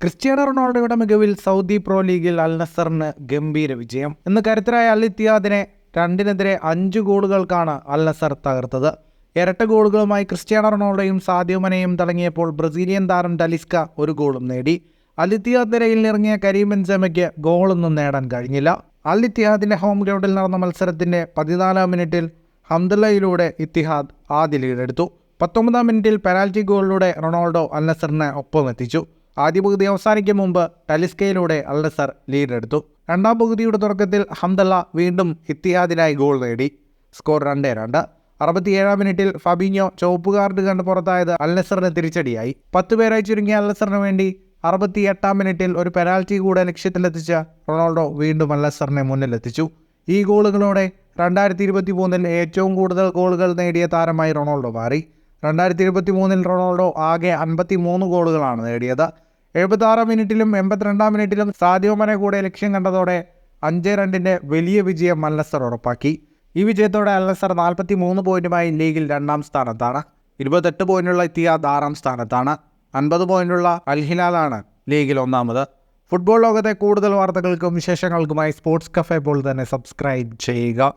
Cristiano റൊണാൾഡോയുടെ മികവിൽ Saudi pro ലീഗിൽ അൽ നസറിന് ഗംഭീര വിജയം. ഇന്ന് കരുത്തരായ അൽ ഇത്തിഹാദിനെ 2-5 ഗോളുകൾക്കാണ് അൽ നസർ തകർത്തത്. ഇരട്ട ഗോളുകളുമായി ക്രിസ്ത്യാനോ റൊണാൾഡോയും സാദിയോ മനയും തുടങ്ങിയപ്പോൾ ബ്രസീലിയൻ താരം ടലിസ്ക ഒരു ഗോളും നേടി. അൽ ഇത്തിഹാദ് നിരയിൽ ഇറങ്ങിയ കരീം ബെൻസെമയ്ക്ക് ഗോളൊന്നും നേടാൻ കഴിഞ്ഞില്ല. അൽ ഇത്തിഹാദിന്റെ ഹോം ഗ്രൗണ്ടിൽ നടന്ന മത്സരത്തിന്റെ 14-ാം മിനിറ്റിൽ ഹംദല്ലയിലൂടെ ഇത്തിഹാദ് ആദ്യ ലീഡെടുത്തു. 19-ാം മിനിറ്റിൽ പെനാൽറ്റി ഗോളിലൂടെ റൊണാൾഡോ അൽ നസറിനെ ഒപ്പമെത്തിച്ചു. ആദ്യ പകുതി അവസാനിക്കും മുമ്പ് ടലിസ്കയിലൂടെ അൽ നസർ ലീഡെടുത്തു. രണ്ടാം പകുതിയുടെ തുടക്കത്തിൽ ഹംദല്ല വീണ്ടും ഇത്തിഹാദിനായി ഗോൾ നേടി. സ്കോർ 2-2. 67-ാം മിനിറ്റിൽ ഫബീഞ്ഞോ ചുവപ്പ് കാർഡ് കണ്ട് പുറത്തായത് അൽ നസറിന് തിരിച്ചടിയായി. 10 പേരായി ചുരുങ്ങിയ അൽ നസറിന് വേണ്ടി 68-ാം മിനിറ്റിൽ ഒരു പെനാൽറ്റി കൂടെ ലക്ഷ്യത്തിലെത്തിച്ച റൊണാൾഡോ വീണ്ടും അൽ നസറിനെ മുന്നിലെത്തിച്ചു. ഈ ഗോളുകളോടെ 2023-ൽ ഏറ്റവും കൂടുതൽ ഗോളുകൾ നേടിയ താരമായി റൊണാൾഡോ മാറി. 2023-ൽ റൊണാൾഡോ ആകെ 53 ഗോളുകളാണ് നേടിയത്. 76-ാം മിനിറ്റിലും 82-ാം മിനിറ്റിലും സാദിയോ മനെ കൂടെ ലക്ഷ്യം കണ്ടതോടെ 5-2 വലിയ വിജയം അൽ നസർ ഉറപ്പാക്കി. ഈ വിജയത്തോടെ അൽ നസർ 43 പോയിന്റുമായി ലീഗിൽ 2-ാം സ്ഥാനത്താണ്. 28 പോയിന്റുള്ള ഇത്തിഹാദ് 6-ാം സ്ഥാനത്താണ്. 50 പോയിന്റുള്ള അൽ ഹിലാലാണ് ലീഗിൽ 1-ാമത്. ഫുട്ബോൾ ലോകത്തെ കൂടുതൽ വാർത്തകൾക്കും വിശേഷങ്ങൾക്കുമായി സ്പോർട്സ് കഫേ ഇപ്പോൾ തന്നെ സബ്സ്ക്രൈബ് ചെയ്യുക.